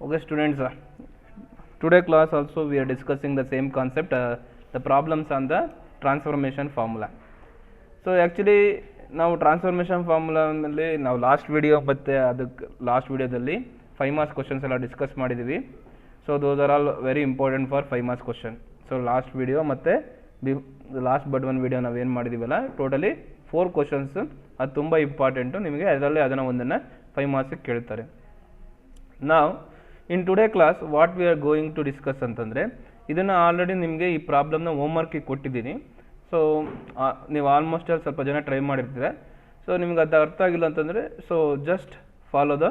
Okay, students, today class also we are discussing the same concept, the problems on the transformation formula. So actually ನಾವು transformation ಫಾರ್ಮುಲಾನಲ್ಲಿ ನಾವು last video ಮತ್ತು ಅದಕ್ಕೆ last ವಿಡಿಯೋದಲ್ಲಿ 5 marks questions ಎಲ್ಲ discuss ಮಾಡಿದ್ದೀವಿ. So those are all very important for 5 marks question. So last video ಮತ್ತು last but one video ನಾವು ಏನು ಮಾಡಿದ್ದೀವಲ್ಲ, ಟೋಟಲಿ 4 ಕ್ವಶನ್ಸ್ ಅದು ತುಂಬ ಇಂಪಾರ್ಟೆಂಟು ನಿಮಗೆ. ಅದರಲ್ಲಿ ಅದನ್ನು ಒಂದನ್ನು 5 ಮಾರ್ಕ್ಸಿಗೆ ಕೇಳ್ತಾರೆ. ನಾವು in today class what we are going to discuss ಅಂತಂದರೆ, ಇದನ್ನು ಆಲ್ರೆಡಿ ನಿಮಗೆ ಈ ಪ್ರಾಬ್ಲಮ್ನ ಹೋಮ್ವರ್ಕಿಗೆ ಕೊಟ್ಟಿದ್ದೀನಿ. ಸೊ ನೀವು ಆಲ್ಮೋಸ್ಟ್ ಅಲ್ಲಿ ಸ್ವಲ್ಪ ಜನ ಟ್ರೈ ಮಾಡಿರ್ತೀರ. ಸೊ ನಿಮ್ಗೆ ಅದು ಅರ್ಥ ಆಗಿಲ್ಲ ಅಂತಂದರೆ so just follow the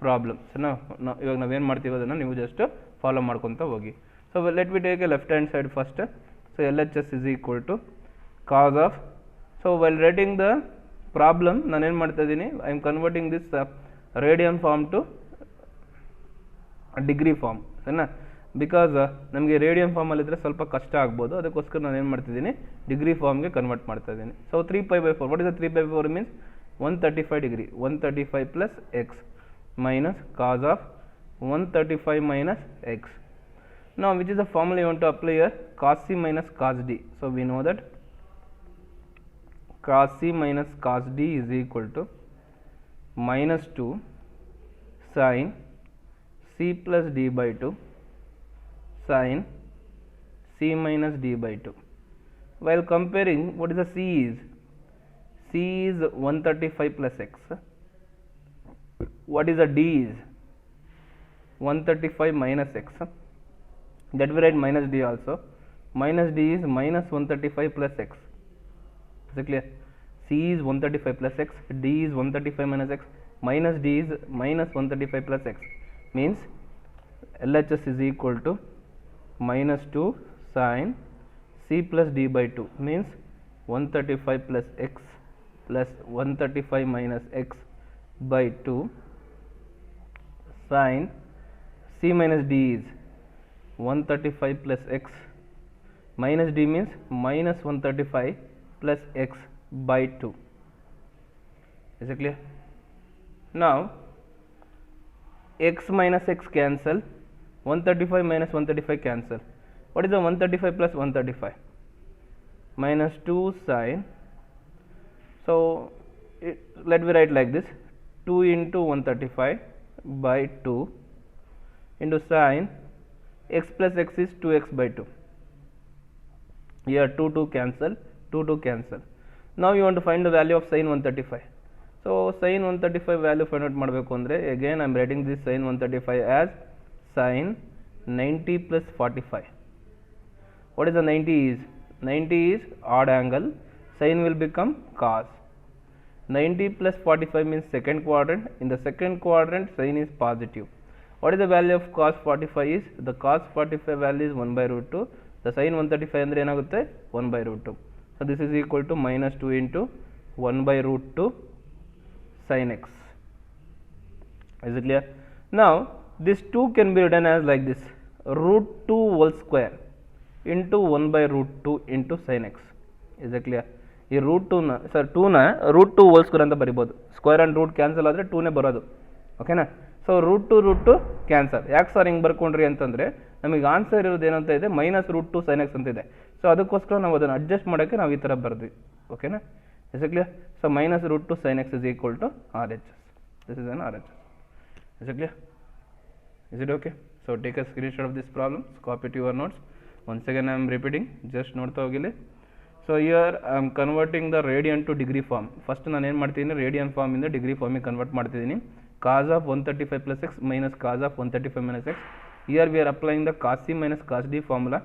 problem. So ಇವಾಗ ನಾವೇನು ಮಾಡ್ತೀವಿ ಅದನ್ನು ನೀವು ಜಸ್ಟ್ ಫಾಲೋ ಮಾಡ್ಕೊತ ಹೋಗಿ. So let we take a left hand side first. So LHS is equal to cos of. So well writing the problem ನಾನೇನು ಮಾಡ್ತಾ ಇದ್ದೀನಿ, I am converting this radian form to degree form. ಸರಿನಾ? Because ನಮಗೆ radian ಫಾರ್ಮಲ್ಲಿದ್ದರೆ ಸ್ವಲ್ಪ ಕಷ್ಟ ಆಗ್ಬೋದು, ಅದಕ್ಕೋಸ್ಕರ ನಾನು ಏನು ಮಾಡ್ತಿದ್ದೀನಿ, ಡಿಗ್ರಿ ಫಾರ್ಮ್ಗೆ ಕನ್ವರ್ಟ್ ಮಾಡ್ತಾ ಇದ್ದೀನಿ. So 3π/4, what is the 3π/4 means 135 degree. 135 plus x minus cos of 135 minus x. Now which is the formula you want to apply here? Cos C minus cos D. So we know that cos C minus cos D is equal to minus 2 sin C plus D by 2 sin C minus D by 2. While comparing, what is the C is? C is 135 plus x. What is the D is? 135 minus x. That we write minus D also. Minus D is minus 135 plus x. Is it clear? C is 135 plus x, D is 135 minus x, minus D is minus 135 plus x. Means LHS is equal to minus 2 sin C plus D by 2. Means 135 plus x plus 135 minus x by 2 sin C minus D is 135 plus x minus D means minus 135 plus x by 2. Is it clear? Now x minus x cancel, 135 minus 135 cancel. What is the 135 plus 135? Minus 2 sin. So let me write like this, 2 into 135 by 2 into sin x plus x is 2x by 2. Here 2 cancel, 2 cancel. Now you want to find the value of sin 135. So sin 135 value find out ಮಾಡಬೇಕು ಅಂದರೆ, again I am writing this sin 135 as sin 90 plus 45. What is the 90 is? 90 is odd angle, sin will become cos. 90 plus 45 means second quadrant. In the second quadrant sin is positive. What is the value of cos 45 is? The cos 45 value is 1 by root 2. The sin 135 ಅಂದರೆ ಏನಾಗುತ್ತೆ, 1 by root 2. So this is equal to minus 2 into 1 by root 2 sin x. Is it clear? Now this 2 can be written as like this, root 2 whole square into 1 by root 2 into sin x. Is it clear? ಈ root 2ನ sir 2ನ root 2 whole square ಅಂತ ಬರಿಬೋದು. Square and root cancel ಆದರೆ 2ನೇ ಬರೋದು. ಓಕೆನಾ? So root 2 cancel. ಯಾಕೆ ಸರ್ ಹಿಂಗೆ ಬರ್ಕೊಂಡ್ರಿ ಅಂತಂದರೆ, ನಮಗೆ ಆನ್ಸರ್ ಇರೋದು ಏನಂತ ಇದೆ, ಮೈನಸ್ ರೂಟ್ 2 sin x ಅಂತ ಇದೆ. ಸೊ ಅದಕ್ಕೋಸ್ಕರ ನಾವು ಅದನ್ನು ಅಡ್ಜಸ್ಟ್ ಮಾಡೋಕ್ಕೆ ನಾವು ಈ ಥರ ಬರೆದ್ವಿ. ಓಕೆನಾ? Is it clear? So minus root 2 sin x is equal to RHS. This is an RHS. Is it clear? Is it okay? So take a screenshot of this problem, copy to your notes. Once again I am repeating, just ನೋಡ್ತಾ ಹೋಗಿಲಿ. So here I am converting the radian to degree form. First ನಾನು ಏನು ಮಾಡ್ತಿದ್ದೀನಿ, radian form ಇಂದ degree ಫಾರ್ಮಿಗೆ convert ಮಾಡ್ತಿದ್ದೀನಿ. Cos of 135 plus x minus cos of 135 minus x. Here we are applying the cos C minus cos D formula.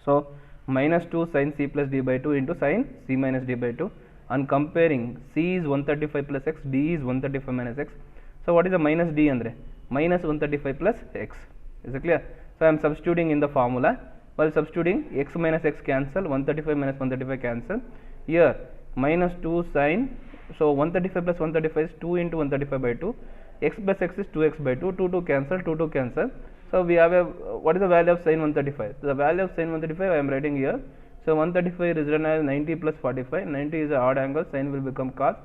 So minus 2 sin C plus D by 2 into sin C minus D by 2. And comparing, C is 135 plus x, D is 135 minus x. So what is the minus D andre? Minus 135 plus x. Is it clear? So I am substituting in the formula. While substituting, x minus x cancel, 135 minus 135 cancel. Here minus 2 sin, so 135 plus 135 is 2 into 135 by 2. X plus x is 2x by 2. 2 cancel, 2 cancel. So we have a, what is the value of sin 135? The value of sin 135 I am writing here. So 135 is written as 90 plus 45. 90 is an odd angle, sin will become cos.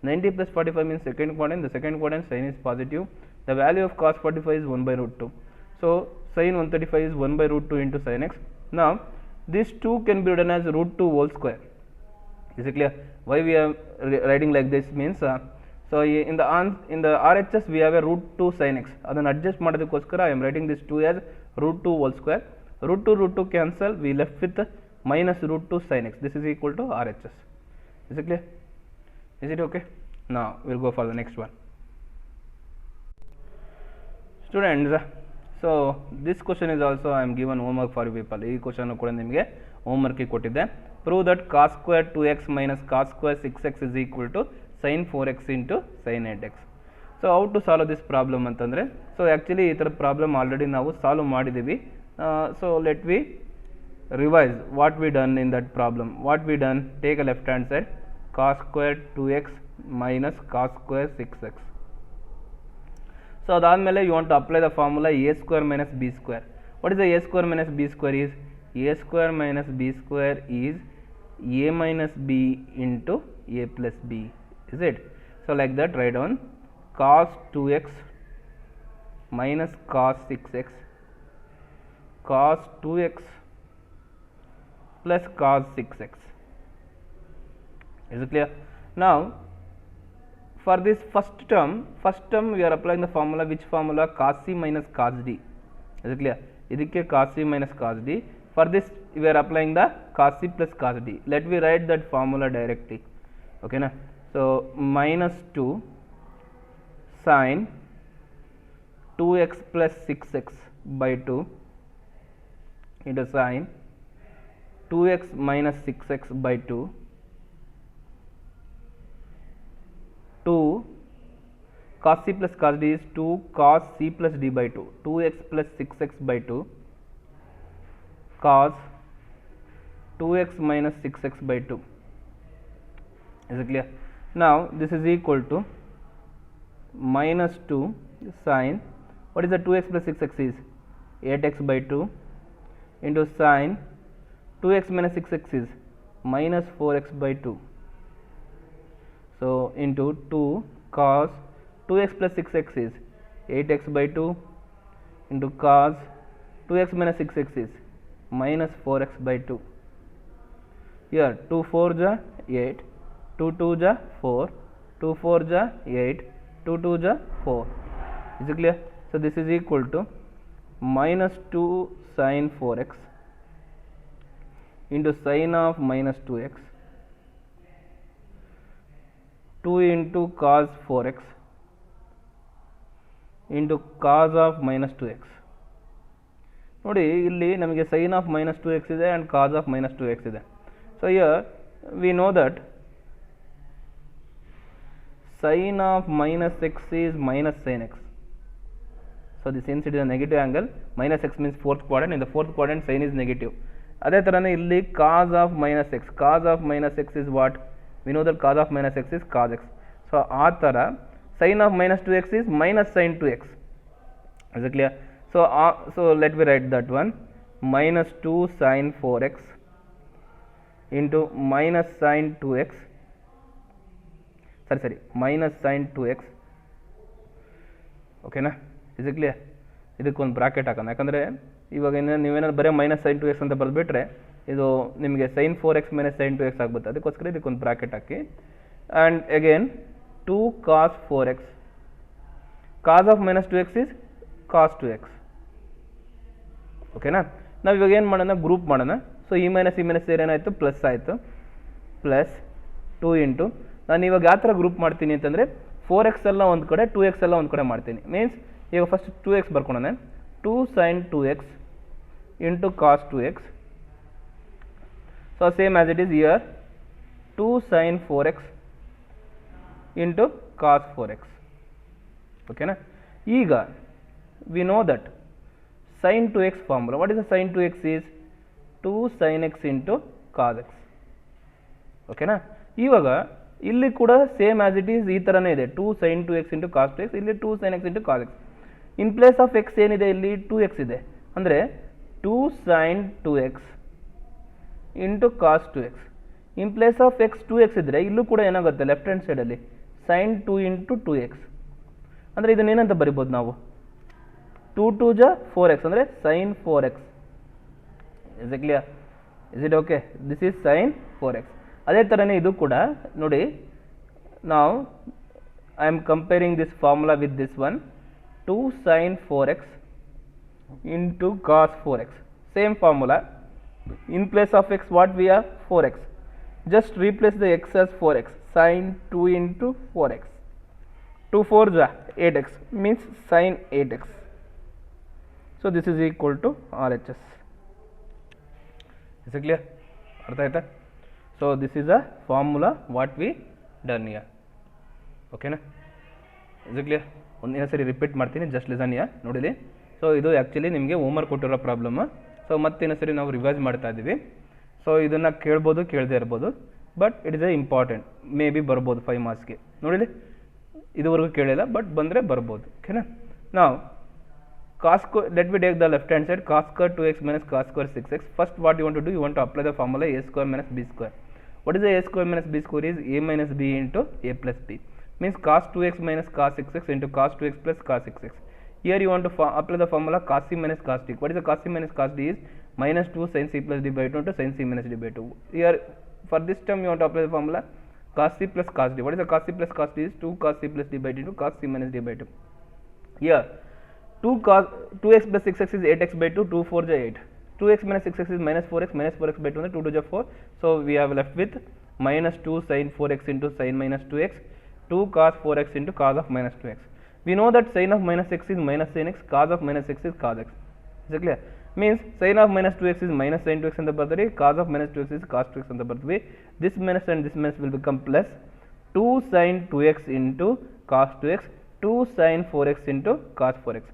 90 plus 45 means second quadrant. The second quadrant sin is positive. The value of cos 45 is 1 by root 2. So sin 135 is 1 by root 2 into sin x. Now this 2 can be written as root 2 whole square. Is it clear? Why we are writing like this means so in the RHS we have a root 2 sin x. Adannu adjust ಮಾಡೋದಕ್ಕೋಸ್ಕರ I am writing this 2 as root 2 whole square. Root 2 cancel, we left with minus root 2 sin x. This is equal to RHS. Is it clear? Is it okay? Now we'll go for the next one. Students, so this question is also I am given homework for you people. Ee question ಕೂಡ ನಿಮಗೆ homework ಕೊಟ್ಟಿದ್ದೆ. Prove that cos square 2x minus cos square 6x is equal to sin 4x into sin 8x. So how to solve this problem ಅಂತಂದ್ರೆ, so actually ಈ ತರ problem already ನಾವು solve ಮಾಡಿದೀವಿ. So let we revise what we done in that problem. What we done, take a left hand side, cos square 2x minus cos square 6x. So adadmele you want to apply the formula a square minus b square. What is the a square minus b square is? A square minus b square is a minus b into a plus b. Is it? So like that, write down cos 2x minus cos 6x, cos 2x plus cos 6x. Is it clear? Now for this first term we are applying the formula. Which formula? Cos c minus cos d. Is it clear? Idikke cos c minus cos d. For this we are applying the cos c plus cos d. Let me write that formula directly. Okay na? So minus 2 sin 2x plus 6x by 2 into sin 2x minus 6x by 2 2 cos c plus cos d is 2 cos c plus d by 2, 2x plus 6x by 2 cos 2x minus 6x by 2. Is it clear? Now this is equal to minus 2 sin, what is the 2x plus 6x is 8x by 2 into sin 2x minus 6x is minus 4x by 2. So into 2 cos 2x plus 6x is 8x by 2 into cos 2x minus 6x is minus 4x by 2. Here 2 4 ja 8, 2 2 ja 4, 2 4 ja 8, 2 2 ja 4. Is it clear? So this is equal to minus 2 sin 4x into sin of minus 2x 2 into cos 4x into cos of minus 2x. ನೋಡಿ ಇಲ್ಲಿ ನಮಗೆ sin of minus 2x ಇದೆ and cos of minus 2x ಇದೆ. So here we know that sin of minus x is minus sin x. So the since it is a negative angle, minus x means fourth quadrant. In the fourth quadrant sin is negative. ಅದೇ ತರನೇ ಇಲ್ಲಿ cos of minus x, cos of minus x is what? We know that cos of minus x is cos x. So ಆ ತರ sin of minus 2x is minus sin 2x. Is it clear? So let me write that one, minus 2 sin 4x into minus sin 2x, sorry minus sin 2x. Okay na? Is it clear? ಇದಕ್ಕೊಂದು bracket ಹಾಕೋಣ, ಯಾಕಂದರೆ ಇವಾಗ ನೀವೇನಾದ್ರು ಬರೀ minus sine 2x ಅಂತ ಬರೆದ್ಬಿಟ್ರೆ ಇದು ನಿಮಗೆ sin 4x minus sin 2x ಆಗುತ್ತೆ. ಅದಕ್ಕೋಸ್ಕರ ಇದಕ್ಕೊಂದು bracket hockey and again 2 cos 4x, cos of minus 2x is cos 2x. ಓಕೆನಾ? ನಾವು ಇವಾಗ ಏನು ಮಾಡೋಣ, ಗ್ರೂಪ್ ಮಾಡೋಣ. ಸೊ ಈ ಮೈನಸ್ ಸೇರಿ ಏನಾಯಿತು, ಪ್ಲಸ್ ಆಯಿತು, ಪ್ಲಸ್ 2 ಇಂಟು ನಾನು ಇವಾಗ ಯಾವ ಥರ ಗ್ರೂಪ್ ಮಾಡ್ತೀನಿ ಅಂತಂದರೆ 4x ಎಲ್ಲ ಒಂದು ಕಡೆ 2x ಎಲ್ಲ ಒಂದು ಕಡೆ ಮಾಡ್ತೀನಿ. ಮೀನ್ಸ್ ಈಗ first 2x ಬರ್ಕೊಳ್ಳೋಣ, 2 sin 2x into cos 2x. So same as it is here, 2 sin 4x into cos 4x. Okay na? ಈಗ we know that sin 2x formula, what is the sin 2x is 2 sin x into cos x. Okay na? ಇವಾಗ ಇಲ್ಲಿ ಕೂಡ same as it is ಈ ಥರನೇ ಇದೆ, 2 sin 2x into cos 2x, ಇಲ್ಲಿ 2 sin x into cos x. In place of X ಏನಿದೆ, ಇಲ್ಲಿ 2x ಇದೆ, ಅಂದರೆ 2 sin 2x into cos 2x. In place of X 2x ಇದ್ದರೆ ಇಲ್ಲೂ ಕೂಡ ಏನಾಗುತ್ತೆ, ಲೆಫ್ಟ್ ಹ್ಯಾಂಡ್ ಸೈಡಲ್ಲಿ sin 2 into 2x. ಅಂದರೆ ಇದನ್ನೇನಂತ ಬರಿಬೋದು ನಾವು 2 2 ಜ 4x ಅಂದರೆ sin 4x. Is it clear? Is it okay? This is sin 4x. ಅದೇ ಥರನೇ ಇದು ಕೂಡ ನೋಡಿ, ನಾವು I am comparing this formula with this one 2 sin 4x into cos 4x. Same formula. In place of x what we have? 4x. Just replace the x as 4x. Sin 2 into 4x. 2 4 is 8x means sin 8x. So this is equal to RHS. Is it clear? ಅರ್ಥ ಆಯ್ತಾ? So this is a formula what we done here. Okay na? Is it clear? ಒಂದೇ ಸರಿ repeat ಮಾಡ್ತೀನಿ, just listen ಯಾ ನೋಡಿಲಿ. So ಇದು actually ನಿಮಗೆ homework ಕೊಟ್ಟಿರೋ problem. So ಮತ್ತೇನೋ ಸರಿ ನಾವು ರಿವೈಸ್ ಮಾಡ್ತಾ ಇದ್ದೀವಿ. ಸೊ ಇದನ್ನು ಕೇಳ್ಬೋದು, ಕೇಳದೇ ಇರ್ಬೋದು, but it is A important. May be ಬರ್ಬೋದು 5 ಮಾರ್ಕ್ಸ್ಗೆ. ನೋಡಿಲಿ, ಇದುವರೆಗೂ ಕೇಳಿಲ್ಲ, ಬಟ್ ಬಂದರೆ ಬರ್ಬೋದು. ಓಕೆನಾ? ನಾವು cos square, let me take the left hand side, cos square 2x minus cos square 6x. First what you want to do, you want to apply the formula a square minus b square. What is the a square minus b square? Is a minus b into a plus b. Means cos 2x minus cos 6x into cos 2x plus cos 6x. Here you want to apply the formula cos c minus cos d. What is the cos c minus cos d? Is minus 2 sin c plus d by 2 into sin c minus d by 2. Here for this term you want to apply the formula cos c plus cos d. What is the cos c plus cos d? Is 2 cos c plus d by d into cos c minus d by 2. Here 2x plus 6x is 8x by 2, 2 4 is 8. 2x minus 6x is minus 4x by 2, 2 2 is 4. So we have left with minus 2 sin 4x into sin minus 2x, 2 cos 4x into cos of minus 2x. We know that sin of minus x is minus sin x, cos of minus x is cos x. Is it clear? Means sin of minus 2x is minus sin 2x ಅಂತ ಬರ್ತದೆ, cos of minus 2x is cos 2x ಅಂತ ಬರ್ತದೆ. This minus and this minus will become plus 2 sin 2x into cos 2x, 2 sin 4x into cos 4x.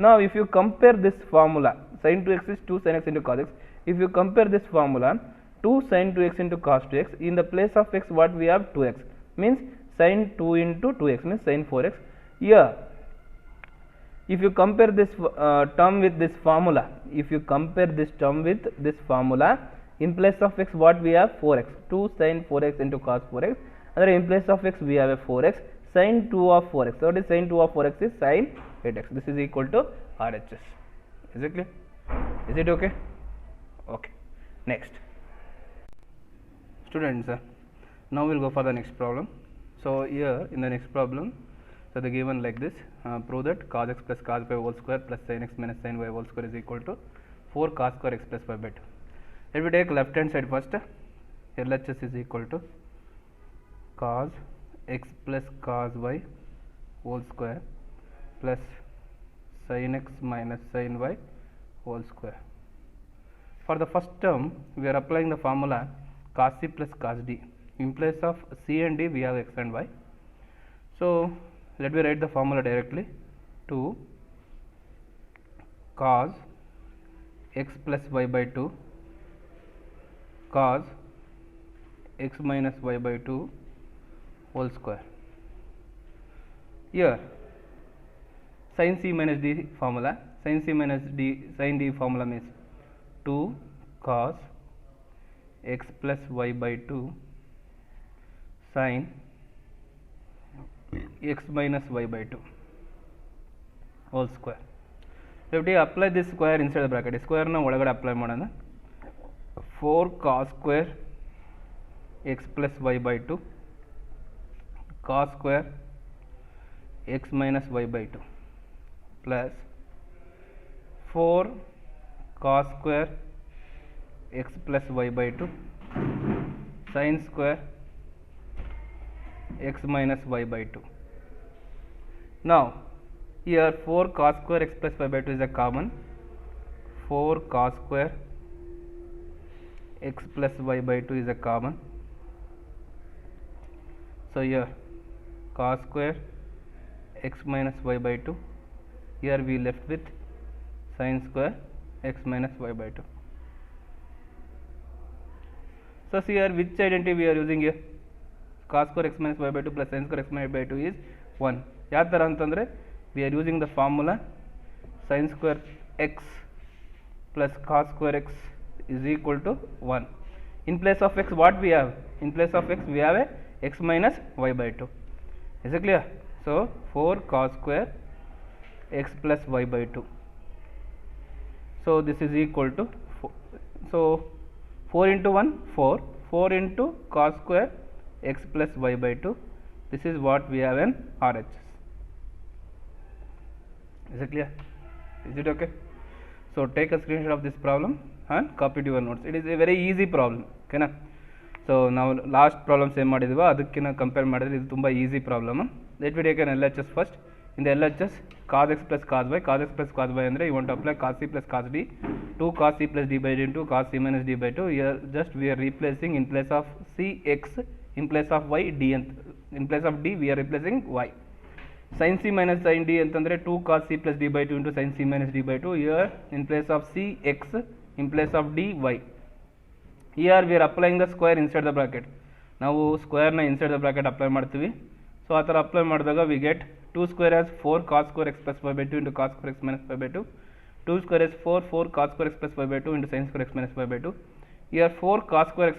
Now if you compare this formula, sin 2x is 2 sin x into cos x. If you compare this formula 2 sin 2x into cos 2x, in the place of x what we have? 2x. Means sin 2 into 2x means sin 4x. Here if you compare this term with this formula, if you compare this term with this formula, in place of x what we have? 4x. 2 sin 4x into cos 4x. And in place of x we have a 4x. Sin 2 of 4x. So what is sin 2 of 4x? Is sin 8x. This is equal to RHS. Is it clear? Is it okay? Okay. Next. Students, now we'll go for the next problem. So here in the next problem, so they given like this, prove that cos x plus cos y whole square plus sin x minus sin y whole square is equal to 4 cos square x plus y by 2. Let me take left hand side first. LHS is equal to cos x plus cos y whole square plus sin x minus sin y whole square. For the first term we are applying the formula cos c plus cos d. In place of c and d we have x and y. So let me write the formula directly. 2 cos x plus y by 2 cos x minus y by 2 whole square. Here sin c minus d formula, sin c minus d sin d formula means 2 cos x plus y by 2 sin x minus y by 2 whole square. If we apply this square inside the bracket, square na ಒಳಗಡೆ apply ಮಾಡೋಣ. 4 cos square x plus y by 2 cos square x minus y by 2 plus 4 cos square x plus y by 2 sin square x minus y by 2. Now here 4 cos square x plus y by 2 is a common. 4 cos square x plus y by 2 is a common. So here cos square x minus y by 2. Here we left with sin square x minus y by 2. So see here which identity we are using here? Cos square x minus y by 2 plus sin square x minus y by 2 is 1. ಯಾವ ಥರ ಅಂತಂದರೆ we are using the formula sin square x plus cos square x is equal to 1. In place of x what we have? In place of x we have a x minus y by 2. Is it clear? So 4 cos square x plus y by 2. So this is equal to 4. So 4 into 1 4, 4 into cos square x plus y by 2. This is what we have in RHS. Is it clear? Is it okay? So take a screenshot of this problem and copy to your notes. It is a very easy problem. Okay na? So now last problem same ಮಾಡಿದ್ವಾ ಅದಕ್ಕಿಂತ compare ಮಾಡಿದ್ರೆ ಇದು ತುಂಬ easy problem. Let we take an LHS first. In the LHS cos x plus cos y ಅಂದರೆ you want to apply cos c plus cos d, 2 cos c plus d by d into cos c minus d by 2. Here just we are replacing in place of c x, in place of y d, in place of d we are replacing y. Sin c minus sin d ಅಂತಂದರೆ 2 cos c plus d by 2 into sin c minus d by 2. Here in place of c x, in place of d y. Here we are applying the square inside the bracket. ನಾವು ಸ್ಕ್ವೇರ್ನ inside the bracket apply ಮಾಡ್ತೀವಿ. So ಆ ಥರ apply ಮಾಡಿದಾಗ we get 2 square as 4 cos square x plus y by 2 into cos square x minus y by 2. 2 square as 4 cos square x plus y by 2 into sin square x minus y by 2. Here 4 cos square x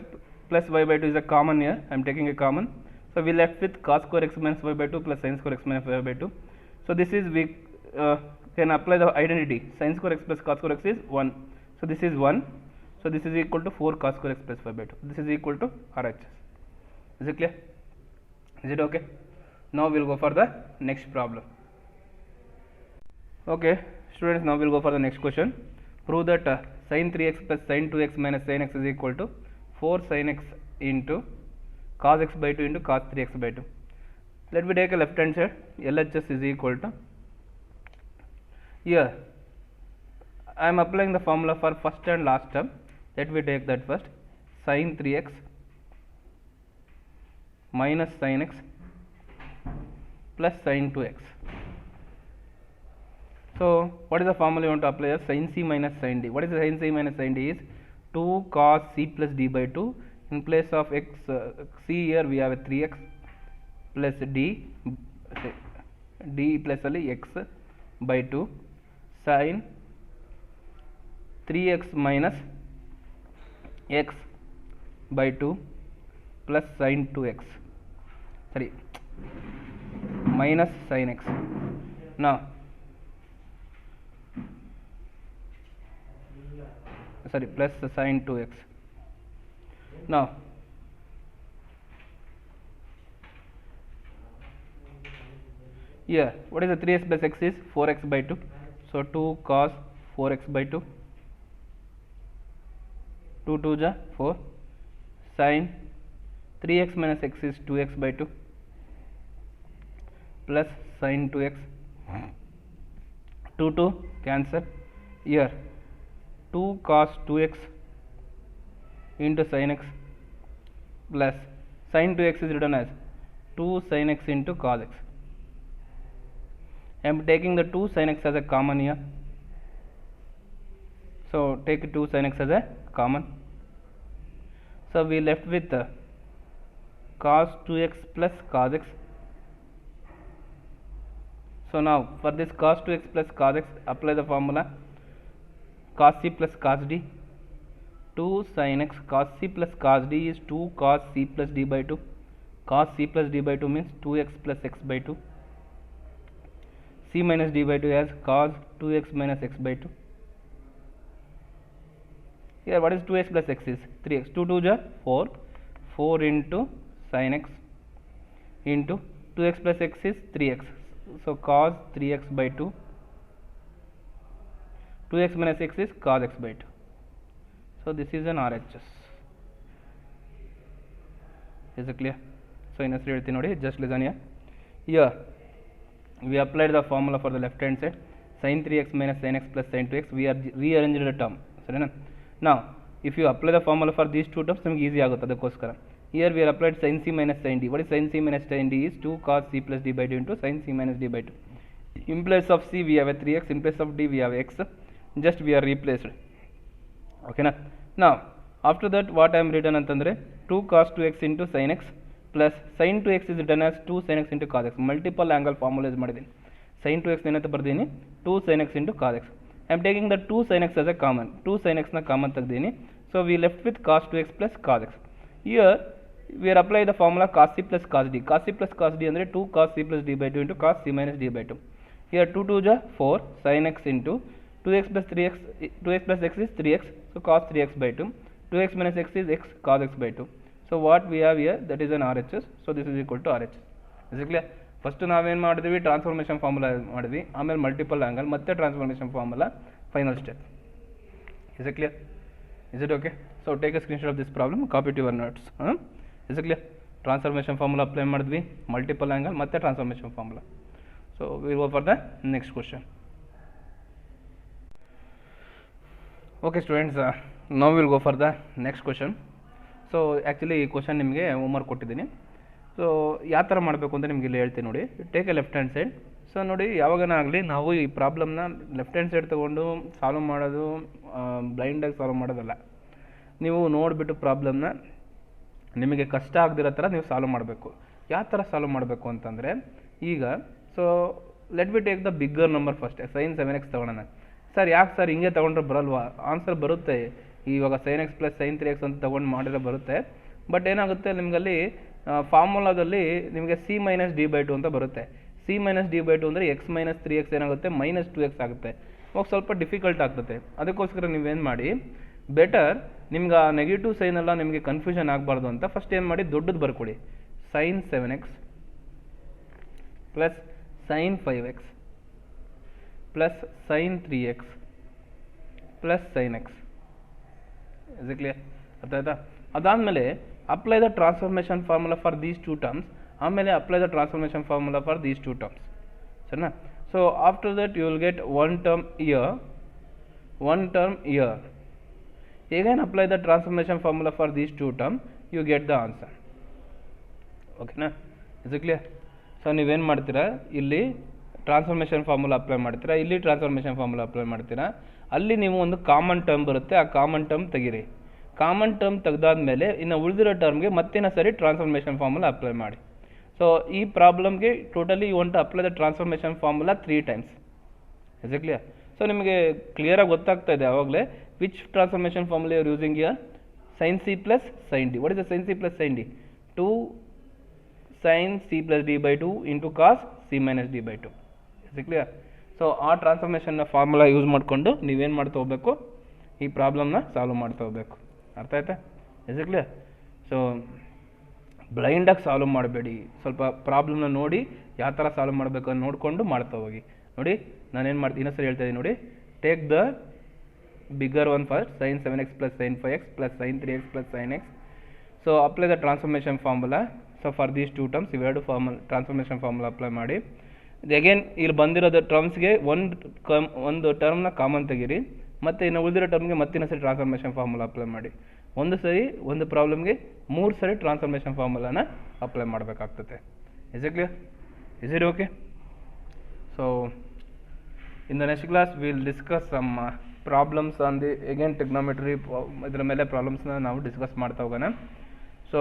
plus y by 2 is a common here. I am taking a common. So we left with cos square x minus y by 2 plus sin square x minus y by 2. So this is we can apply the identity. Sin square x plus cos square x is 1. So this is 1. So this is equal to 4 cos square x plus y by 2. This is equal to RHS. Is it clear? Is it okay? Now we will go for the next problem. Okay, students, now we will go for the next question. Prove that sin 3x plus sin 2x minus sin x is equal to 4 sin x into cos x by 2 into cos 3x by 2. Let me take a left hand side. LHS is equal to, here I am applying the formula for first and last term. Let me take that first. Sin 3x minus sin x plus sin 2x. So what is the formula you want to apply? As sin c minus sin d. What is the sin c minus sin d? Is 2 cos c plus d by 2. In place of x, c here we have a 3x plus d plus x by 2 sin 3x minus x by 2 plus sin 2x, sorry, minus sin x. Now sorry, plus sin 2x. Now here what is the 3x plus x is 4x by 2. So 2 cos 4x by 2, 2 2 ja 4, sin 3x minus x is 2x by 2 plus sin 2x, 2 2 cancel. Here 2 cos 2x into sin x plus sin 2x is written as 2 sin x into cos x. I am taking the 2 sin x as a common here. So take 2 sin x as a common. So we left with cos 2x plus cos x. So now for this cos 2x plus cos x, apply the formula cos c plus cos d. 2 sin x cos c plus cos d is 2 cos c plus d by 2. Cos c plus d by 2 means 2x plus x by 2. C minus d by 2 as cos 2x minus x by 2. Here what is 2x plus x is 3x. 2 2 ja 4, 4 into sin x into 2x plus x is 3x. So cos 3x by 2, 2x minus x is cos x by 2. So this is an RHS. Is it clear? So in a just listen here. Here we applied the formula for the left hand side. Sin 3x minus sin x plus sin 2x. We are rearranged the term. Now if you apply the formula for these two terms, ನಮಗೆ easy ಆಗುತ್ತೆ ಅದಕ್ಕೋಸ್ಕರ. Here we are applied sin c minus sin d. What is sin c minus sin d is 2 cos c plus d by 2 into sin c minus d by 2. In place of c we have a 3x, in place of d we have x. Just we are replaced. Okay na? Now after that what I am written ಅಂತಂದ್ರೆ 2 cos 2x into sin x plus sin 2x is written as 2 sin x into cos x. Multiple angle formula use ಮಾಡಿದ್ದೀನಿ. sin 2x ಏನಂತ ಬರ್ದೀನಿ 2 sin x into cos x. I am taking the 2 sin x as a common. 2 sin x na common ತೆಗ್ದೀನಿ. So we left with cos 2x plus cos x. Here we are apply the formula cos c plus cos d. Cos c plus cos d ಅಂದರೆ 2 cos c plus d by 2 into cos c minus d by 2. Here 2 2 is 4 sin x into 2x plus 3x, 2x plus x is 3x, so cos 3x by 2. 2x minus x is x cos x by 2. So what we have here, that is an RHS, so this is equal to RHS. Is it clear? First ನಾವೇನು ಮಾಡಿದ್ವಿ, transformation formula ಮಾಡಿದ್ವಿ, ಆಮೇಲೆ multiple angle, ಮತ್ತೆ transformation formula, final step. Is it clear? Is it okay? So take a screenshot of this problem, copy to your notes. Is it clear? Transformation formula apply ಮಾಡಿದ್ವಿ, multiple angle ಮತ್ತೆ transformation formula. So will go for the next question. Okay students, now will go for the next question. So actually ಈ question ನಿಮಗೆ homework ಕೊಟ್ಟಿದ್ದೀನಿ. So ಯಾವ ಥರ ಮಾಡಬೇಕು ಅಂತ ನಿಮಗೆ ಇಲ್ಲಿ ಹೇಳ್ತೀನಿ ನೋಡಿ. Take a left hand side. So ನೋಡಿ, ಯಾವಾಗನ ಆಗಲಿ ನಾವು ಈ ಪ್ರಾಬ್ಲಮ್ನ ಲೆಫ್ಟ್ ಹ್ಯಾಂಡ್ ಸೈಡ್ ತೊಗೊಂಡು ಸಾಲ್ವ್ ಮಾಡೋದು, ಬ್ಲೈಂಡಾಗಿ ಸಾಲ್ವ್ ಮಾಡೋದಲ್ಲ. ನೀವು ನೋಡಿಬಿಟ್ಟು ಪ್ರಾಬ್ಲಮ್ನ ನಿಮಗೆ ಕಷ್ಟ ಆಗದಿರೋ ಥರ ನೀವು ಸಾಲ್ವ್ ಮಾಡಬೇಕು. ಯಾವ ಥರ ಸಾಲ್ವ್ ಮಾಡಬೇಕು ಅಂತಂದರೆ, ಈಗ so let be take the bigger number first. sin 7x ತೊಗೊಳೋಣ. ಸರ್ ಯಾಕೆ ಸರ್ ಹಿಂಗೆ ತೊಗೊಂಡ್ರೆ ಬರಲ್ವಾ? ಆನ್ಸರ್ ಬರುತ್ತೆ. ಇವಾಗ sin x plus sin 3x ಅಂತ ತೊಗೊಂಡು ಮಾಡಿದ್ರೆ ಬರುತ್ತೆ. ಬಟ್ ಏನಾಗುತ್ತೆ, ನಿಮಗಲ್ಲಿ ಫಾರ್ಮುಲಾದಲ್ಲಿ ನಿಮಗೆ c ಮೈನಸ್ ಡಿ ಬೈ 2 ಅಂತ ಬರುತ್ತೆ. c ಮೈನಸ್ ಡಿ ಬೈ 2 ಅಂದರೆ x ಮೈನಸ್ 3x ಏನಾಗುತ್ತೆ, ಮೈನಸ್ 2x ಆಗುತ್ತೆ. ಅವಾಗ ಸ್ವಲ್ಪ ಡಿಫಿಕಲ್ಟ್ ಆಗ್ತದೆ. ಅದಕ್ಕೋಸ್ಕರ ನೀವೇನು ಮಾಡಿ, ಬೆಟರ್ ನಿಮ್ಗೆ ಆ ನೆಗೆಟಿವ್ ಸೈನ್ ಎಲ್ಲ ನಿಮಗೆ ಕನ್ಫ್ಯೂಷನ್ ಆಗಬಾರ್ದು ಅಂತ ಫಸ್ಟ್ ಏನು ಮಾಡಿ, ದೊಡ್ಡದು ಬರ್ಕೊಡಿ. sin 7x plus sin 5x plus sin 3x plus sin x. Is it clear? ಅರ್ಥ ಆಯ್ತಾ? ಅದಾದಮೇಲೆ apply the transformation formula for these two terms. ಆಮೇಲೆ apply the transformation formula for these two terms. ಸರಿನಾ? So after that you will get one term here. Again apply the transformation formula for these two terms, you get the answer. ಓಕೆನಾ? Is it clear? So ನೀವೇನು ಮಾಡ್ತೀರಾ, ಇಲ್ಲಿ transformation formula apply ಮಾಡ್ತೀರಾ, ಇಲ್ಲಿ transformation formula apply ಮಾಡ್ತೀರಾ. ಅಲ್ಲಿ ನೀವು ಒಂದು ಕಾಮನ್ ಟರ್ಮ್ ಬರುತ್ತೆ, ಆ ಕಾಮನ್ ಟರ್ಮ್ ತೆಗೀರಿ. ಕಾಮನ್ ಟರ್ಮ್ ತೆಗೆದಾದ್ಮೇಲೆ ಇನ್ನು ಉಳಿದಿರೋ ಟರ್ಮ್ಗೆ ಮತ್ತೇನೋ ಸರಿ ಟ್ರಾನ್ಸ್ಫಾರ್ಮೇಷನ್ ಫಾರ್ಮುಲಾ ಅಪ್ಲೈ ಮಾಡಿ. ಸೊ ಈ ಪ್ರಾಬ್ಲಮ್ಗೆ totally you want to apply the transformation formula 3 times. Is it clear? So ನಿಮಗೆ ಕ್ಲಿಯರಾಗಿ ಗೊತ್ತಾಗ್ತಾ ಇದೆ ಆವಾಗಲೇ which transformation formula you are using here. sin c plus sin d. What is the sin c plus sin d? 2 sin c plus d by 2 into cos c minus d by 2. Is it clear? So ಆ ಟ್ರಾನ್ಸ್ಫಾರ್ಮೇಷನ್ನ formula use ಮಾಡಿಕೊಂಡು ನೀವೇನು ಮಾಡ್ತಾ ಹೋಗಬೇಕು, ಈ ಪ್ರಾಬ್ಲಮ್ನ solve ಮಾಡ್ತಾ ಹೋಗಬೇಕು. ಅರ್ಥ ಆಯ್ತಾ? Is it clear? ಸೊ ಬ್ಲೈಂಡಾಗಿ ಸಾಲ್ವ್ ಮಾಡಬೇಡಿ. ಸ್ವಲ್ಪ ಪ್ರಾಬ್ಲಮ್ನ ನೋಡಿ ಯಾವ ಥರ ಸಾಲ್ವ್ ಮಾಡಬೇಕು ಅಂತ ನೋಡಿಕೊಂಡು ಮಾಡ್ತಾ ಹೋಗಿ. ನೋಡಿ ನಾನೇನು ಮಾಡ್ತೀನಿ, ಇನ್ನೊಂದ್ಸರಿ ಹೇಳ್ತಾ ಇದ್ದೀನಿ ನೋಡಿ. Take the bigger one first, sin 7x plus sin 5x plus sin 3x plus sin x. So apply the transformation formula. So for these two terms ಇವೆರಡು ಟ್ರಾನ್ಸ್ಫಾರ್ಮೇಷನ್ ಫಾರ್ಮುಲಾ ಅಪ್ಲೈ ಮಾಡಿ. ಅಗೇನ್ ಇಲ್ಲಿ ಬಂದಿರೋದು ಟರ್ಮ್ಸ್ಗೆ ಒಂದು ಟರ್ಮ್ನ ಕಾಮನ್ ತೆಗೀರಿ, ಮತ್ತು ಇನ್ನು ಉಳಿದಿರೋ ಟರ್ಮ್ಗೆ ಮತ್ತಿನ ಸರಿ ಟ್ರಾನ್ಸ್ಫಾರ್ಮೇಷನ್ ಫಾರ್ಮುಲಾ ಅಪ್ಲೈ ಮಾಡಿ. ಒಂದು ಸರಿ ಒಂದು ಪ್ರಾಬ್ಲಮ್ಗೆ 3 ಸರಿ ಟ್ರಾನ್ಸ್ಫಾರ್ಮೇಷನ್ ಫಾರ್ಮುಲಾನ ಅಪ್ಲೈ ಮಾಡಬೇಕಾಗ್ತದೆ. Is it clear? Is it okay? So in the next class will discuss some problems on the again trigonometry. ಇದರ ಮೇಲೆ ಪ್ರಾಬ್ಲಮ್ಸ್ನ ನಾವು ಡಿಸ್ಕಸ್ ಮಾಡ್ತಾ ಹೋಗೋಣ. ಸೊ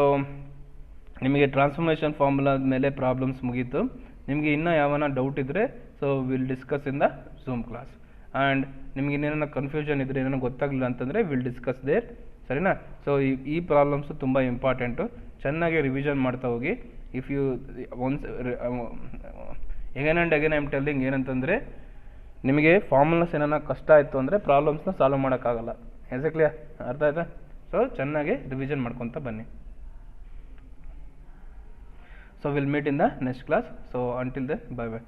ನಿಮಗೆ ಟ್ರಾನ್ಸ್ಫಾರ್ಮೇಷನ್ ಫಾರ್ಮುಲಾದ ಮೇಲೆ ಪ್ರಾಬ್ಲಮ್ಸ್ ಮುಗೀತು. ನಿಮಗೆ ಇನ್ನೂ ಯಾವನ ಡೌಟ್ ಇದ್ದರೆ so will discuss in the Zoom class. And ನಿಮ್ಗೆ ಇನ್ನೇನೋ ಕನ್ಫ್ಯೂಷನ್ ಇದ್ದರೆ, ಏನೇನೋ ಗೊತ್ತಾಗಲಿಲ್ಲ ಅಂತಂದರೆ ವಿಲ್ ಡಿಸ್ಕಸ್ ದೇರ್. ಸರಿನಾ? ಸೊ ಈ ಪ್ರಾಬ್ಲಮ್ಸು ತುಂಬ ಇಂಪಾರ್ಟೆಂಟು. ಚೆನ್ನಾಗಿ ರಿವಿಷನ್ ಮಾಡ್ತಾ ಹೋಗಿ. If you once again and again I am telling ಏನಂತಂದರೆ, ನಿಮಗೆ ಫಾರ್ಮುಲಾಸ್ ಏನಾರ ಕಷ್ಟ ಆಯಿತು ಅಂದರೆ ಪ್ರಾಬ್ಲಮ್ಸ್ನ ಸಾಲ್ವ್ ಮಾಡೋಕ್ಕಾಗಲ್ಲ. Is a clear? ಅರ್ಥ ಆಯ್ತಾ? ಸೊ ಚೆನ್ನಾಗಿ ರಿವಿಷನ್ ಮಾಡ್ಕೊತ ಬನ್ನಿ. So we'll meet in the next class. So until then, bye bye.